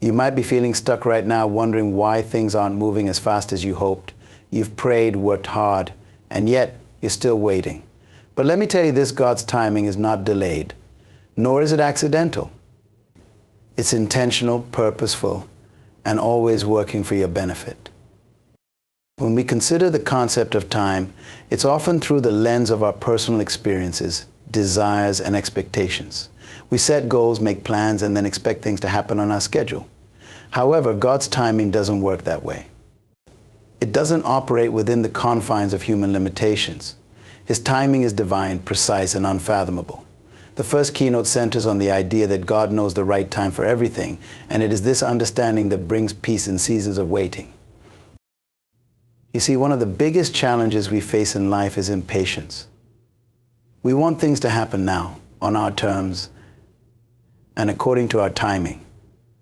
You might be feeling stuck right now, wondering why things aren't moving as fast as you hoped. You've prayed, worked hard, and yet you're still waiting. But let me tell you this, God's timing is not delayed, nor is it accidental. It's intentional, purposeful, and always working for your benefit. When we consider the concept of time, it's often through the lens of our personal experiences, desires, and expectations. We set goals, make plans, and then expect things to happen on our schedule. However, God's timing doesn't work that way. It doesn't operate within the confines of human limitations. His timing is divine, precise, and unfathomable. The first keynote centers on the idea that God knows the right time for everything, and it is this understanding that brings peace in seasons of waiting. You see, one of the biggest challenges we face in life is impatience. We want things to happen now, on our terms, and according to our timing.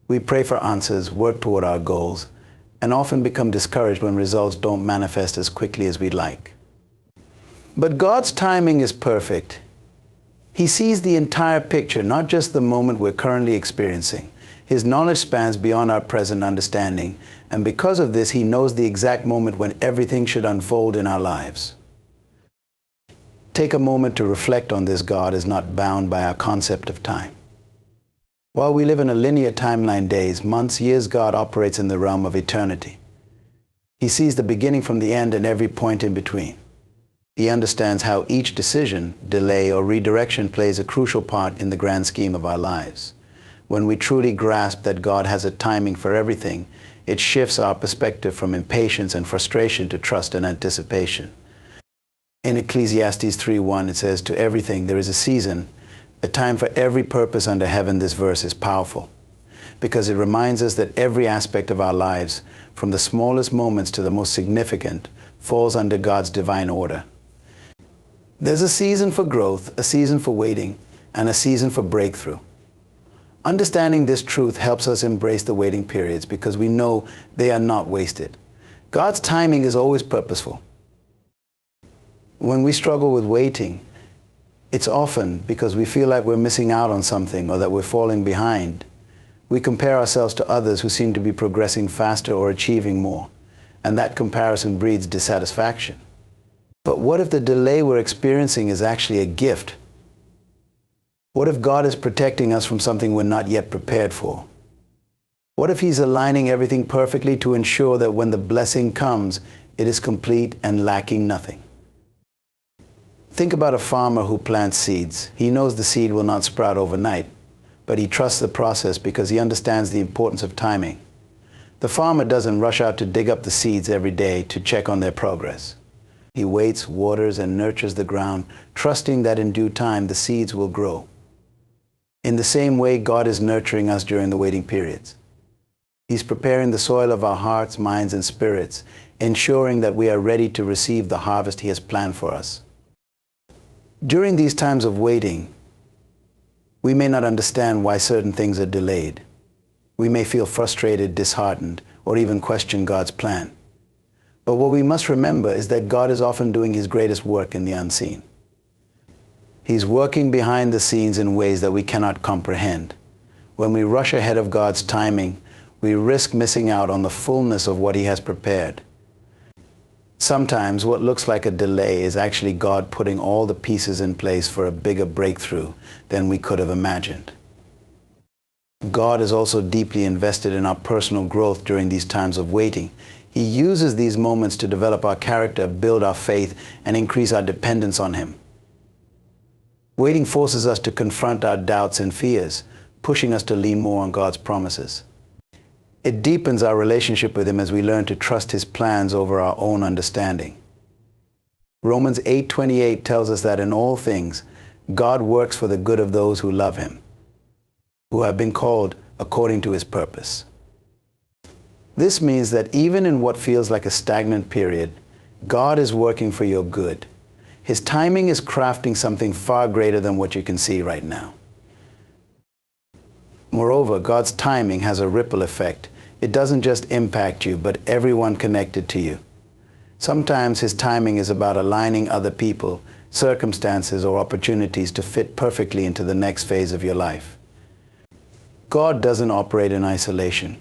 We pray for answers, work toward our goals, and often become discouraged when results don't manifest as quickly as we'd like. But God's timing is perfect. He sees the entire picture, not just the moment we're currently experiencing. His knowledge spans beyond our present understanding, and because of this, He knows the exact moment when everything should unfold in our lives. Take a moment to reflect on this. God is not bound by our concept of time. While we live in a linear timeline, days, months, years, God operates in the realm of eternity. He sees the beginning from the end and every point in between. He understands how each decision, delay, or redirection plays a crucial part in the grand scheme of our lives. When we truly grasp that God has a timing for everything, it shifts our perspective from impatience and frustration to trust and anticipation. In Ecclesiastes 3:1, it says, "To everything there is a season, a time for every purpose under heaven." This verse is powerful because it reminds us that every aspect of our lives, from the smallest moments to the most significant, falls under God's divine order. There's a season for growth, a season for waiting, and a season for breakthrough. Understanding this truth helps us embrace the waiting periods because we know they are not wasted. God's timing is always purposeful. When we struggle with waiting, it's often because we feel like we're missing out on something or that we're falling behind. We compare ourselves to others who seem to be progressing faster or achieving more, and that comparison breeds dissatisfaction. But what if the delay we're experiencing is actually a gift? What if God is protecting us from something we're not yet prepared for? What if He's aligning everything perfectly to ensure that when the blessing comes, it is complete and lacking nothing? Think about a farmer who plants seeds. He knows the seed will not sprout overnight, but he trusts the process because he understands the importance of timing. The farmer doesn't rush out to dig up the seeds every day to check on their progress. He waits, waters, and nurtures the ground, trusting that in due time the seeds will grow. In the same way, God is nurturing us during the waiting periods. He's preparing the soil of our hearts, minds, and spirits, ensuring that we are ready to receive the harvest He has planned for us. During these times of waiting, we may not understand why certain things are delayed. We may feel frustrated, disheartened, or even question God's plan. But what we must remember is that God is often doing His greatest work in the unseen. He's working behind the scenes in ways that we cannot comprehend. When we rush ahead of God's timing, we risk missing out on the fullness of what He has prepared. Sometimes what looks like a delay is actually God putting all the pieces in place for a bigger breakthrough than we could have imagined. God is also deeply invested in our personal growth during these times of waiting. He uses these moments to develop our character, build our faith, and increase our dependence on Him. Waiting forces us to confront our doubts and fears, pushing us to lean more on God's promises. It deepens our relationship with Him as we learn to trust His plans over our own understanding. Romans 8:28 tells us that in all things, God works for the good of those who love Him, who have been called according to His purpose. This means that even in what feels like a stagnant period, God is working for your good. His timing is crafting something far greater than what you can see right now. Moreover, God's timing has a ripple effect. It doesn't just impact you, but everyone connected to you. Sometimes His timing is about aligning other people, circumstances, or opportunities to fit perfectly into the next phase of your life. God doesn't operate in isolation.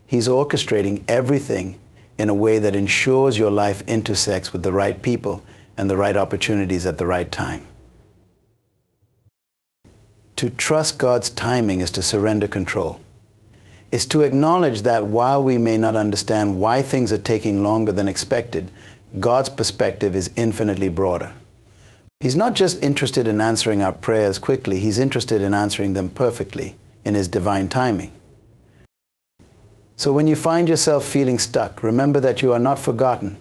He's orchestrating everything in a way that ensures your life intersects with the right people and the right opportunities at the right time. To trust God's timing is to surrender control. It's to acknowledge that while we may not understand why things are taking longer than expected, God's perspective is infinitely broader. He's not just interested in answering our prayers quickly, He's interested in answering them perfectly in His divine timing. So when you find yourself feeling stuck, remember that you are not forgotten.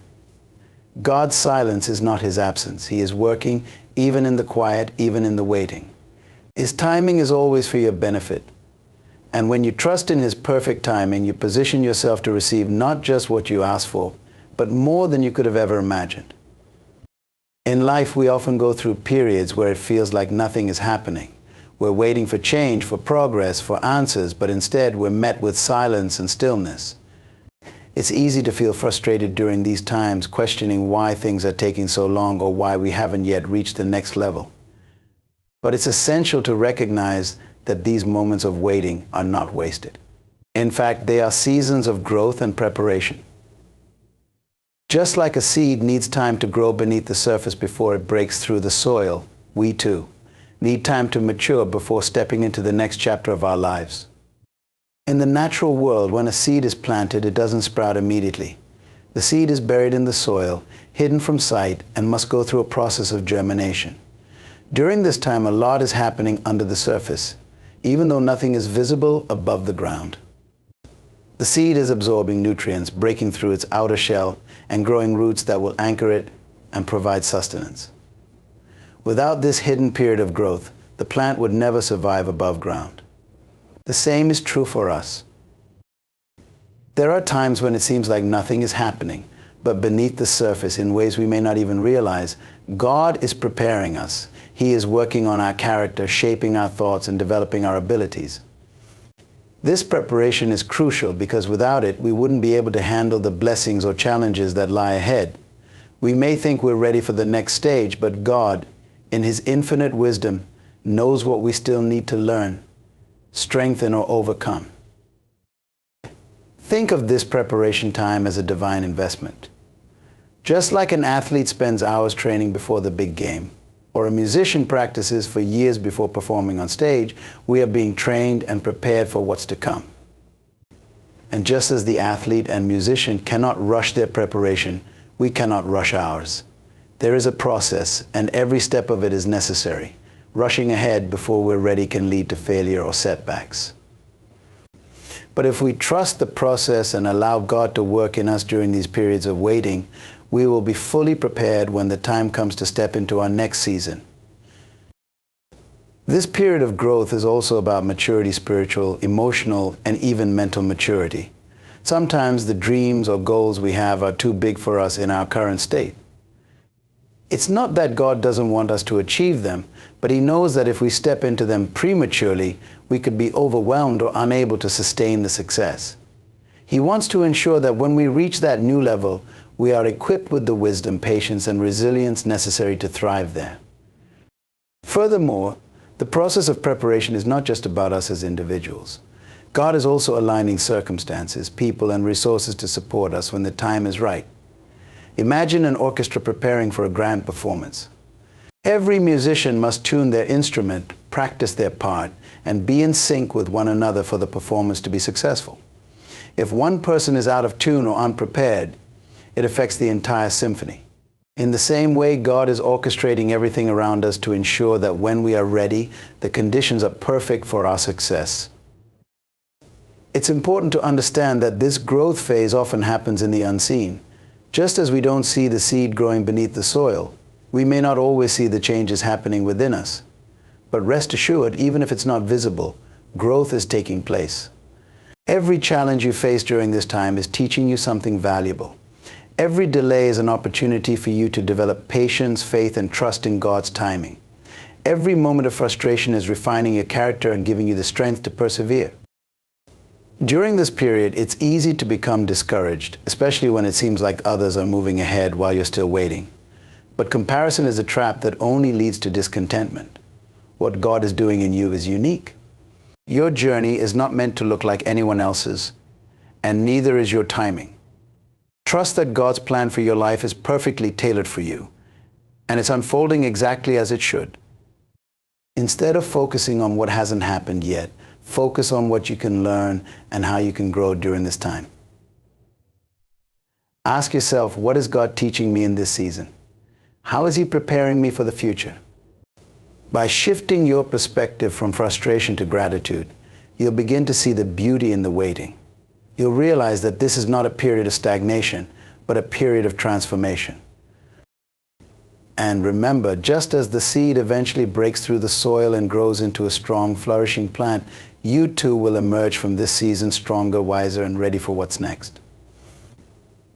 God's silence is not His absence. He is working even in the quiet, even in the waiting. His timing is always for your benefit. And when you trust in His perfect timing, you position yourself to receive not just what you ask for, but more than you could have ever imagined. In life, we often go through periods where it feels like nothing is happening. We're waiting for change, for progress, for answers, but instead we're met with silence and stillness. It's easy to feel frustrated during these times, questioning why things are taking so long or why we haven't yet reached the next level. But it's essential to recognize that these moments of waiting are not wasted. In fact, they are seasons of growth and preparation. Just like a seed needs time to grow beneath the surface before it breaks through the soil, we too need time to mature before stepping into the next chapter of our lives. In the natural world, when a seed is planted, it doesn't sprout immediately. The seed is buried in the soil, hidden from sight, and must go through a process of germination. During this time, a lot is happening under the surface, even though nothing is visible above the ground. The seed is absorbing nutrients, breaking through its outer shell, and growing roots that will anchor it and provide sustenance. Without this hidden period of growth, the plant would never survive above ground. The same is true for us. There are times when it seems like nothing is happening, but beneath the surface, in ways we may not even realize, God is preparing us. He is working on our character, shaping our thoughts, and developing our abilities. This preparation is crucial because without it, we wouldn't be able to handle the blessings or challenges that lie ahead. We may think we're ready for the next stage, but God, in His infinite wisdom, knows what we still need to learn, strengthen, or overcome. Think of this preparation time as a divine investment. Just like an athlete spends hours training before the big game, or a musician practices for years before performing on stage, we are being trained and prepared for what's to come. And just as the athlete and musician cannot rush their preparation, we cannot rush ours. There is a process, and every step of it is necessary. Rushing ahead before we're ready can lead to failure or setbacks. But if we trust the process and allow God to work in us during these periods of waiting, we will be fully prepared when the time comes to step into our next season. This period of growth is also about maturity, spiritual, emotional, and even mental maturity. Sometimes the dreams or goals we have are too big for us in our current state. It's not that God doesn't want us to achieve them, but He knows that if we step into them prematurely, we could be overwhelmed or unable to sustain the success. He wants to ensure that when we reach that new level, we are equipped with the wisdom, patience, and resilience necessary to thrive there. Furthermore, the process of preparation is not just about us as individuals. God is also aligning circumstances, people, and resources to support us when the time is right. Imagine an orchestra preparing for a grand performance. Every musician must tune their instrument, practice their part, and be in sync with one another for the performance to be successful. If one person is out of tune or unprepared, it affects the entire symphony. In the same way, God is orchestrating everything around us to ensure that when we are ready, the conditions are perfect for our success. It's important to understand that this growth phase often happens in the unseen. Just as we don't see the seed growing beneath the soil, we may not always see the changes happening within us. But rest assured, even if it's not visible, growth is taking place. Every challenge you face during this time is teaching you something valuable. Every delay is an opportunity for you to develop patience, faith, and trust in God's timing. Every moment of frustration is refining your character and giving you the strength to persevere. During this period, it's easy to become discouraged, especially when it seems like others are moving ahead while you're still waiting. But comparison is a trap that only leads to discontentment. What God is doing in you is unique. Your journey is not meant to look like anyone else's, and neither is your timing. Trust that God's plan for your life is perfectly tailored for you, and it's unfolding exactly as it should. Instead of focusing on what hasn't happened yet, focus on what you can learn and how you can grow during this time. Ask yourself, what is God teaching me in this season? How is He preparing me for the future? By shifting your perspective from frustration to gratitude, you'll begin to see the beauty in the waiting. You'll realize that this is not a period of stagnation, but a period of transformation. And remember, just as the seed eventually breaks through the soil and grows into a strong, flourishing plant, you too will emerge from this season stronger, wiser, and ready for what's next.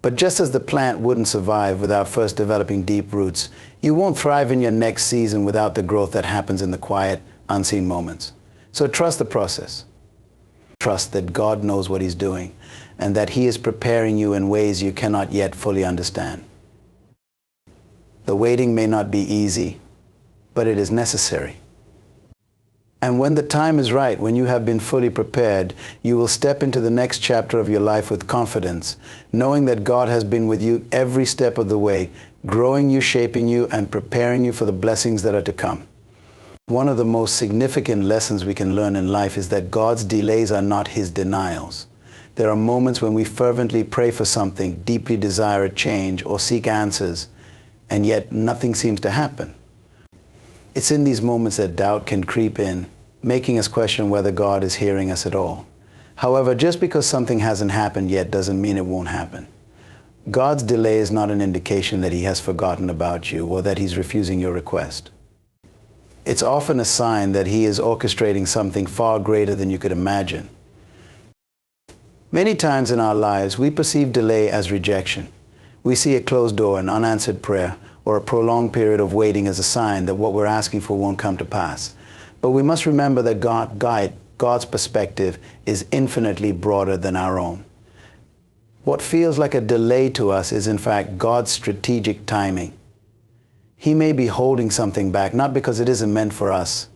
But just as the plant wouldn't survive without first developing deep roots, you won't thrive in your next season without the growth that happens in the quiet, unseen moments. So trust the process. Trust that God knows what He's doing and that He is preparing you in ways you cannot yet fully understand. The waiting may not be easy, but it is necessary. And when the time is right, when you have been fully prepared, you will step into the next chapter of your life with confidence, knowing that God has been with you every step of the way, growing you, shaping you, and preparing you for the blessings that are to come. One of the most significant lessons we can learn in life is that God's delays are not His denials. There are moments when we fervently pray for something, deeply desire a change, or seek answers, and yet nothing seems to happen. It's in these moments that doubt can creep in, making us question whether God is hearing us at all. However, just because something hasn't happened yet doesn't mean it won't happen. God's delay is not an indication that He has forgotten about you or that He's refusing your request. It's often a sign that He is orchestrating something far greater than you could imagine. Many times in our lives, we perceive delay as rejection. We see a closed door, an unanswered prayer, or a prolonged period of waiting as a sign that what we're asking for won't come to pass. But we must remember that God's perspective is infinitely broader than our own. What feels like a delay to us is in fact God's strategic timing. He may be holding something back, not because it isn't meant for us,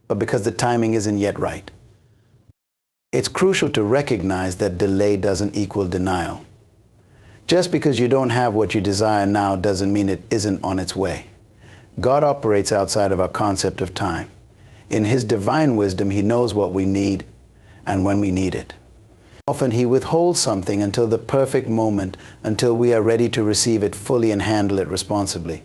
but because the timing isn't yet right. It's crucial to recognize that delay doesn't equal denial. Just because you don't have what you desire now doesn't mean it isn't on its way. God operates outside of our concept of time. In His divine wisdom, He knows what we need and when we need it. Often He withholds something until the perfect moment, until we are ready to receive it fully and handle it responsibly.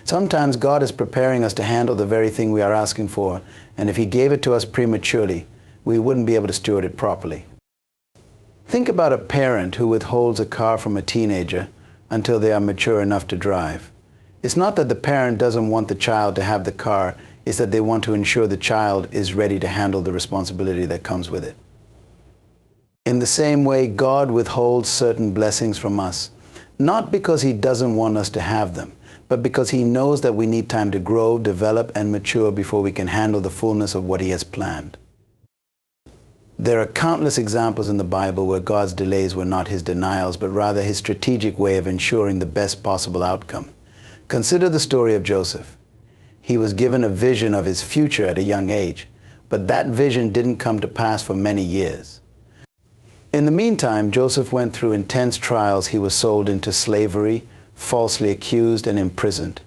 Sometimes God is preparing us to handle the very thing we are asking for, and if He gave it to us prematurely, we wouldn't be able to steward it properly. Think about a parent who withholds a car from a teenager until they are mature enough to drive. It's not that the parent doesn't want the child to have the car, it's that they want to ensure the child is ready to handle the responsibility that comes with it. In the same way, God withholds certain blessings from us, not because He doesn't want us to have them, but because He knows that we need time to grow, develop, and mature before we can handle the fullness of what He has planned. There are countless examples in the Bible where God's delays were not His denials, but rather His strategic way of ensuring the best possible outcome. Consider the story of Joseph. He was given a vision of his future at a young age, but that vision didn't come to pass for many years. In the meantime, Joseph went through intense trials. He was sold into slavery, falsely accused, and imprisoned.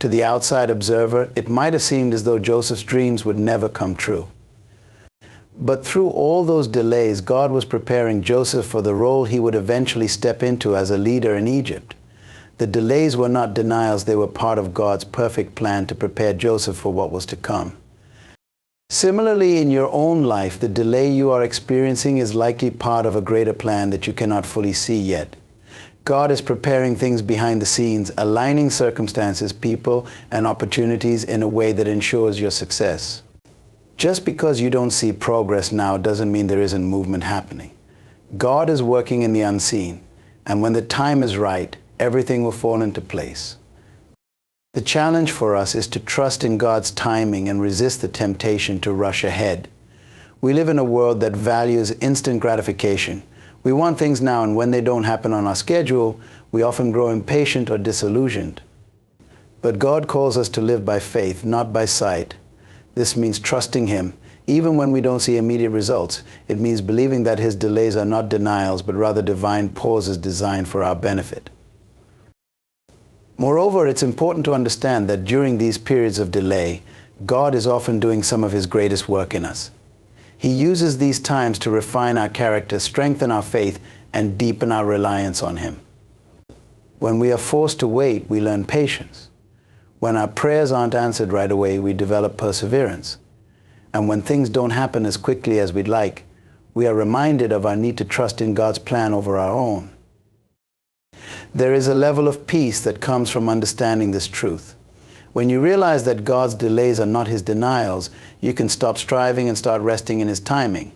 To the outside observer, it might have seemed as though Joseph's dreams would never come true. But through all those delays, God was preparing Joseph for the role he would eventually step into as a leader in Egypt. The delays were not denials, they were part of God's perfect plan to prepare Joseph for what was to come. Similarly, in your own life, the delay you are experiencing is likely part of a greater plan that you cannot fully see yet. God is preparing things behind the scenes, aligning circumstances, people, and opportunities in a way that ensures your success. Just because you don't see progress now doesn't mean there isn't movement happening. God is working in the unseen, and when the time is right, everything will fall into place. The challenge for us is to trust in God's timing and resist the temptation to rush ahead. We live in a world that values instant gratification. We want things now, and when they don't happen on our schedule, we often grow impatient or disillusioned. But God calls us to live by faith, not by sight. This means trusting Him Even when we don't see immediate results, it means believing that his delays are not denials, but rather divine pauses designed for our benefit. Moreover, it's important to understand that during these periods of delay, God is often doing some of his greatest work in us. He uses these times to refine our character, strengthen our faith, and deepen our reliance on him. When we are forced to wait, we learn patience. When our prayers aren't answered right away, we develop perseverance. And when things don't happen as quickly as we'd like, we are reminded of our need to trust in God's plan over our own. There is a level of peace that comes from understanding this truth. When you realize that God's delays are not his denials, you can stop striving and start resting in his timing.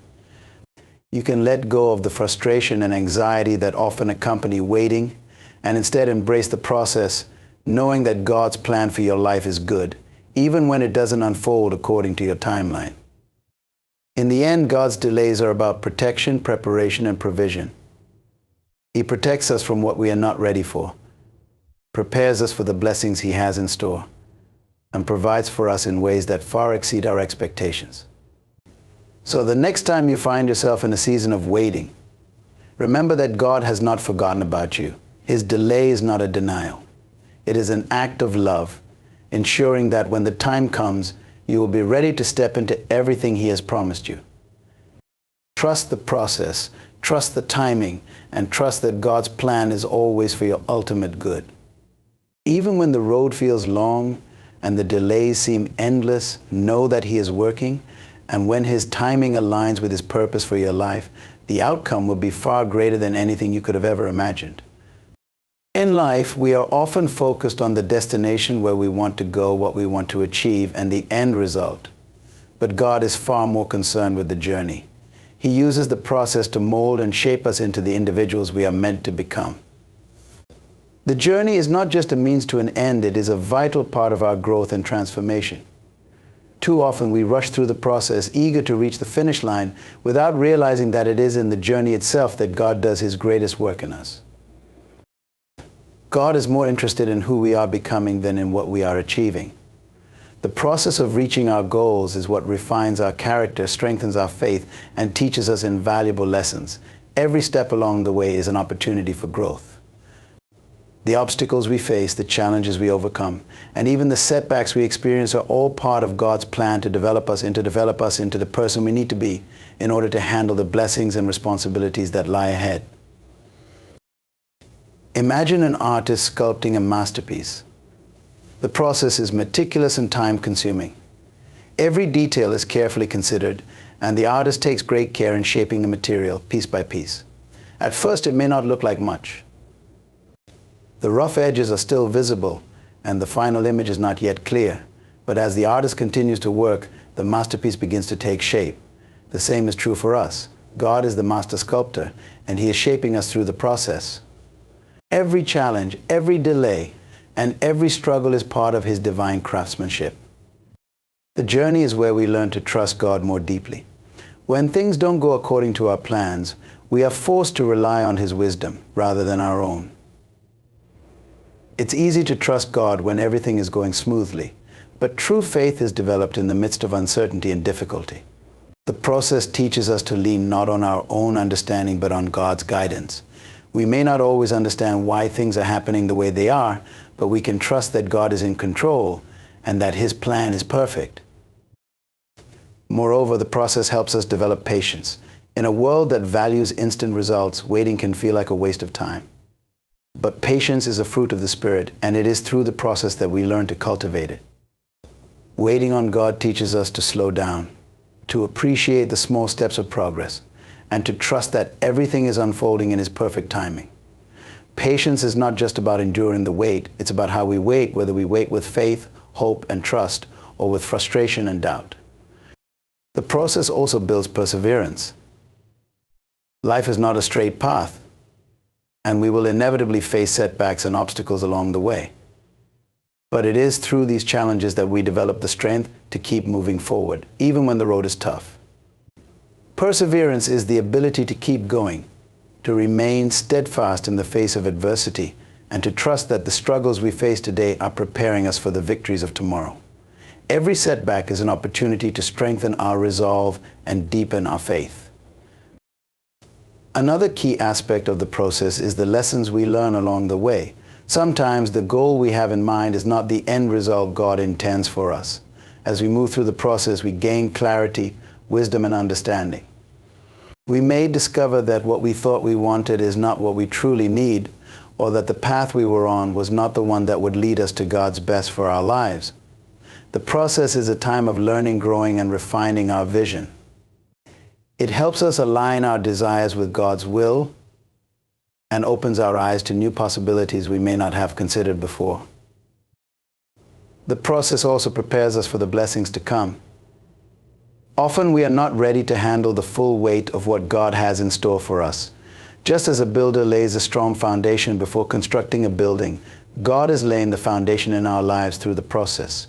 You can let go of the frustration and anxiety that often accompany waiting, and instead embrace the process, knowing that God's plan for your life is good, even when it doesn't unfold according to your timeline. In the end, God's delays are about protection, preparation, and provision. He protects us from what we are not ready for, prepares us for the blessings he has in store, and provides for us in ways that far exceed our expectations. So the next time you find yourself in a season of waiting, remember that God has not forgotten about you. His delay is not a denial. It is an act of love, ensuring that when the time comes, you will be ready to step into everything he has promised you. Trust the process, trust the timing, and trust that God's plan is always for your ultimate good. Even when the road feels long and the delays seem endless, know that he is working, and when his timing aligns with his purpose for your life, the outcome will be far greater than anything you could have ever imagined. In life, we are often focused on the destination where we want to go, what we want to achieve, and the end result. But God is far more concerned with the journey. He uses the process to mold and shape us into the individuals we are meant to become. The journey is not just a means to an end, it is a vital part of our growth and transformation. Too often we rush through the process, eager to reach the finish line, without realizing that it is in the journey itself that God does his greatest work in us. God is more interested in who we are becoming than in what we are achieving. The process of reaching our goals is what refines our character, strengthens our faith, and teaches us invaluable lessons. Every step along the way is an opportunity for growth. The obstacles we face, the challenges we overcome, and even the setbacks we experience are all part of God's plan to develop us into the person we need to be in order to handle the blessings and responsibilities that lie ahead. Imagine an artist sculpting a masterpiece. The process is meticulous and time-consuming. Every detail is carefully considered, and the artist takes great care in shaping the material piece by piece. At first, it may not look like much. The rough edges are still visible, and the final image is not yet clear. But as the artist continues to work, the masterpiece begins to take shape. The same is true for us. God is the master sculptor, and he is shaping us through the process. Every challenge, every delay, and every struggle is part of his divine craftsmanship. The journey is where we learn to trust God more deeply. When things don't go according to our plans, we are forced to rely on his wisdom rather than our own. It's easy to trust God when everything is going smoothly, but true faith is developed in the midst of uncertainty and difficulty. The process teaches us to lean not on our own understanding, but on God's guidance. We may not always understand why things are happening the way they are, but we can trust that God is in control and that his plan is perfect. Moreover, the process helps us develop patience. In a world that values instant results, waiting can feel like a waste of time. But patience is a fruit of the Spirit, and it is through the process that we learn to cultivate it. Waiting on God teaches us to slow down, to appreciate the small steps of progress, and to trust that everything is unfolding in his perfect timing. Patience is not just about enduring the wait, it's about how we wait, whether we wait with faith, hope, and trust, or with frustration and doubt. The process also builds perseverance. Life is not a straight path, and we will inevitably face setbacks and obstacles along the way. But it is through these challenges that we develop the strength to keep moving forward, even when the road is tough. Perseverance is the ability to keep going, to remain steadfast in the face of adversity, and to trust that the struggles we face today are preparing us for the victories of tomorrow. Every setback is an opportunity to strengthen our resolve and deepen our faith. Another key aspect of the process is the lessons we learn along the way. Sometimes the goal we have in mind is not the end result God intends for us. As we move through the process, we gain clarity, wisdom, and understanding. We may discover that what we thought we wanted is not what we truly need, or that the path we were on was not the one that would lead us to God's best for our lives. The process is a time of learning, growing, and refining our vision. It helps us align our desires with God's will and opens our eyes to new possibilities we may not have considered before. The process also prepares us for the blessings to come. Often we are not ready to handle the full weight of what God has in store for us. Just as a builder lays a strong foundation before constructing a building, God is laying the foundation in our lives through the process.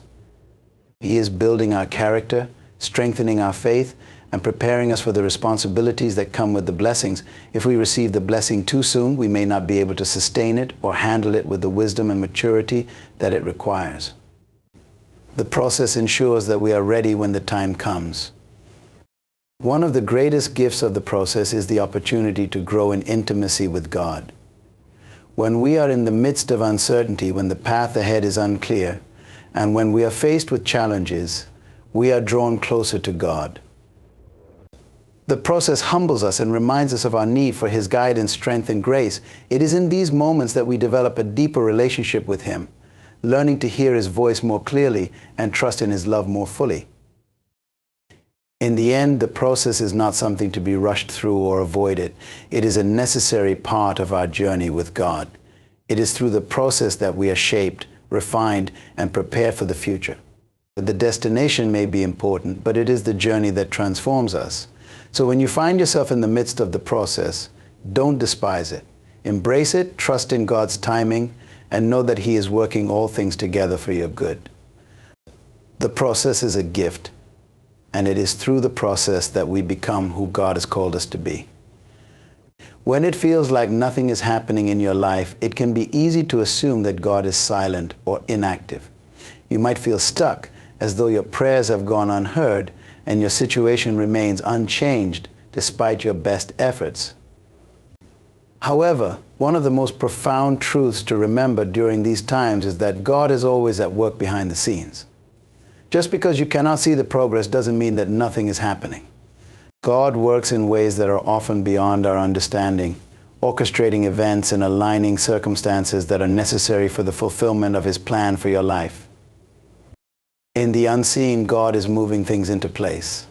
He is building our character, strengthening our faith, and preparing us for the responsibilities that come with the blessings. If we receive the blessing too soon, we may not be able to sustain it or handle it with the wisdom and maturity that it requires. The process ensures that we are ready when the time comes. One of the greatest gifts of the process is the opportunity to grow in intimacy with God. When we are in the midst of uncertainty, when the path ahead is unclear, and when we are faced with challenges, we are drawn closer to God. The process humbles us and reminds us of our need for His guidance, strength, and grace. It is in these moments that we develop a deeper relationship with Him, learning to hear His voice more clearly and trust in His love more fully. In the end, the process is not something to be rushed through or avoided. It is a necessary part of our journey with God. It is through the process that we are shaped, refined, and prepared for the future. The destination may be important, but it is the journey that transforms us. So when you find yourself in the midst of the process, don't despise it. Embrace it, trust in God's timing, and know that He is working all things together for your good. The process is a gift, and it is through the process that we become who God has called us to be. When it feels like nothing is happening in your life, it can be easy to assume that God is silent or inactive. You might feel stuck, as though your prayers have gone unheard and your situation remains unchanged despite your best efforts. However, one of the most profound truths to remember during these times is that God is always at work behind the scenes. Just because you cannot see the progress doesn't mean that nothing is happening. God works in ways that are often beyond our understanding, orchestrating events and aligning circumstances that are necessary for the fulfillment of His plan for your life. In the unseen, God is moving things into place.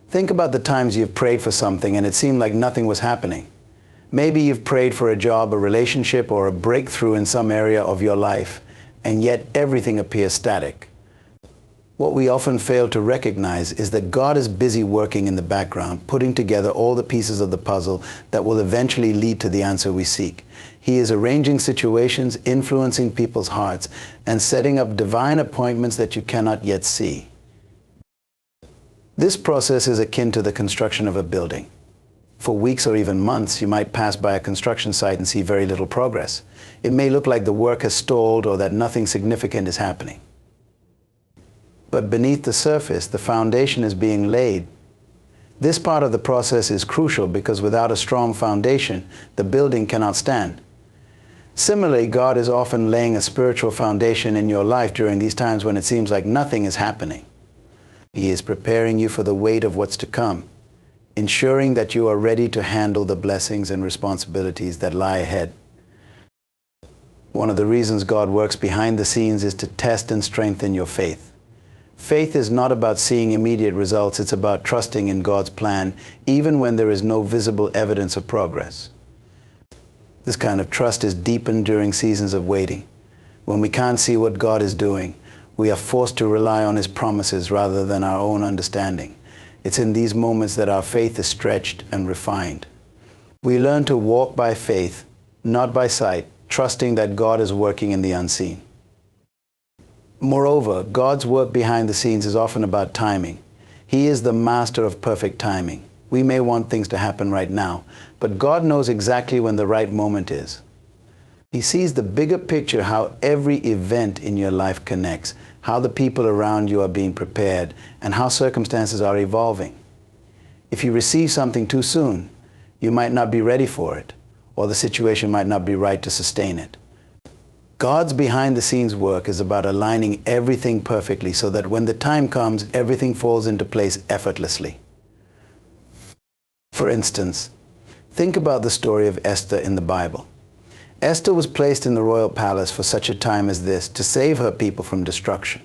Think about the times you've prayed for something and it seemed like nothing was happening. Maybe you've prayed for a job, a relationship, or a breakthrough in some area of your life, and yet everything appears static. What we often fail to recognize is that God is busy working in the background, putting together all the pieces of the puzzle that will eventually lead to the answer we seek. He is arranging situations, influencing people's hearts, and setting up divine appointments that you cannot yet see. This process is akin to the construction of a building. For weeks or even months, you might pass by a construction site and see very little progress. It may look like the work has stalled or that nothing significant is happening. But beneath the surface, the foundation is being laid. This part of the process is crucial because without a strong foundation, the building cannot stand. Similarly, God is often laying a spiritual foundation in your life during these times when it seems like nothing is happening. He is preparing you for the weight of what's to come, ensuring that you are ready to handle the blessings and responsibilities that lie ahead. One of the reasons God works behind the scenes is to test and strengthen your faith. Faith is not about seeing immediate results, it's about trusting in God's plan, even when there is no visible evidence of progress. This kind of trust is deepened during seasons of waiting. When we can't see what God is doing, we are forced to rely on His promises rather than our own understanding. It's in these moments that our faith is stretched and refined. We learn to walk by faith, not by sight, trusting that God is working in the unseen. Moreover, God's work behind the scenes is often about timing. He is the master of perfect timing. We may want things to happen right now, but God knows exactly when the right moment is. He sees the bigger picture, how every event in your life connects, how the people around you are being prepared, and how circumstances are evolving. If you receive something too soon, you might not be ready for it, or the situation might not be right to sustain it. God's behind-the-scenes work is about aligning everything perfectly so that when the time comes, everything falls into place effortlessly. For instance, think about the story of Esther in the Bible. Esther was placed in the royal palace for such a time as this to save her people from destruction.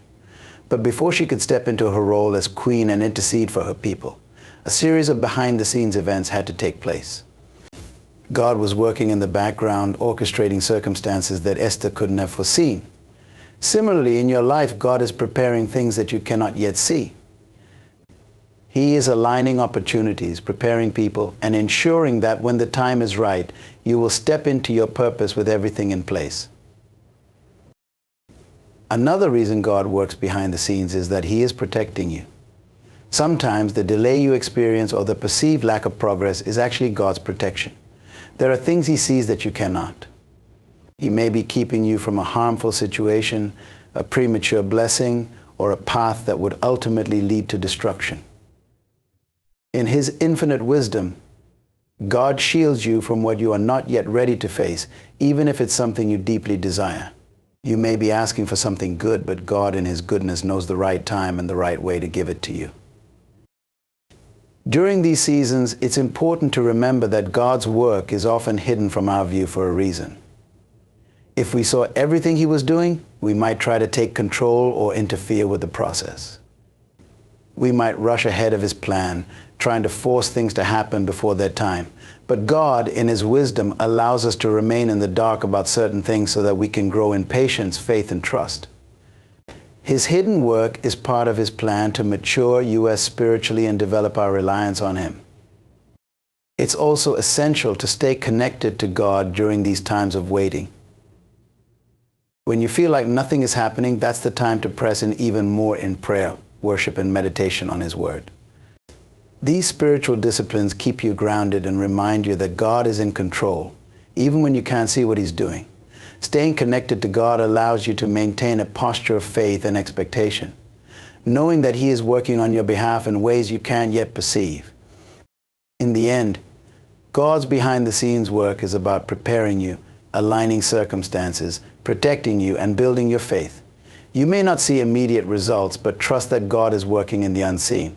But before she could step into her role as queen and intercede for her people, a series of behind-the-scenes events had to take place. God was working in the background, orchestrating circumstances that Esther couldn't have foreseen. Similarly, in your life, God is preparing things that you cannot yet see. He is aligning opportunities, preparing people, and ensuring that when the time is right, you will step into your purpose with everything in place. Another reason God works behind the scenes is that He is protecting you. Sometimes the delay you experience or the perceived lack of progress is actually God's protection. There are things He sees that you cannot. He may be keeping you from a harmful situation, a premature blessing, or a path that would ultimately lead to destruction. In His infinite wisdom, God shields you from what you are not yet ready to face, even if it's something you deeply desire. You may be asking for something good, but God in His goodness knows the right time and the right way to give it to you. During these seasons, it's important to remember that God's work is often hidden from our view for a reason. If we saw everything He was doing, we might try to take control or interfere with the process. We might rush ahead of His plan, trying to force things to happen before their time. But God, in His wisdom, allows us to remain in the dark about certain things so that we can grow in patience, faith, and trust. His hidden work is part of His plan to mature you spiritually and develop our reliance on Him. It's also essential to stay connected to God during these times of waiting. When you feel like nothing is happening, that's the time to press in even more in prayer, worship, and meditation on His Word. These spiritual disciplines keep you grounded and remind you that God is in control, even when you can't see what He's doing. Staying connected to God allows you to maintain a posture of faith and expectation, knowing that He is working on your behalf in ways you can't yet perceive. In the end, God's behind-the-scenes work is about preparing you, aligning circumstances, protecting you, and building your faith. You may not see immediate results, but trust that God is working in the unseen.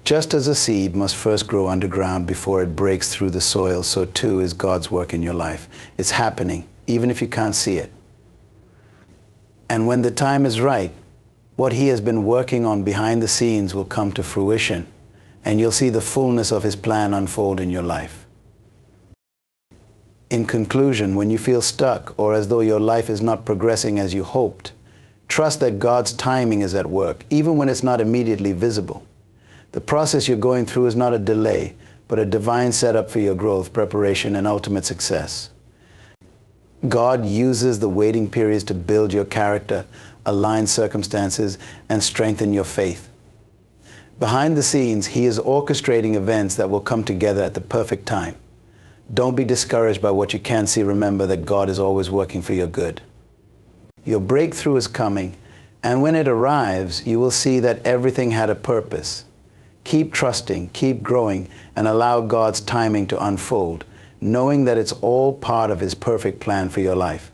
Just as a seed must first grow underground before it breaks through the soil, so too is God's work in your life. It's happening, even if you can't see it. And when the time is right, what He has been working on behind the scenes will come to fruition, and you'll see the fullness of His plan unfold in your life. In conclusion, when you feel stuck or as though your life is not progressing as you hoped, trust that God's timing is at work, even when it's not immediately visible. The process you're going through is not a delay, but a divine setup for your growth, preparation, and ultimate success. God uses the waiting periods to build your character, align circumstances, and strengthen your faith. Behind the scenes, He is orchestrating events that will come together at the perfect time. Don't be discouraged by what you can't see. Remember that God is always working for your good. Your breakthrough is coming, and when it arrives, you will see that everything had a purpose. Keep trusting, keep growing, and allow God's timing to unfold, knowing that it's all part of His perfect plan for your life.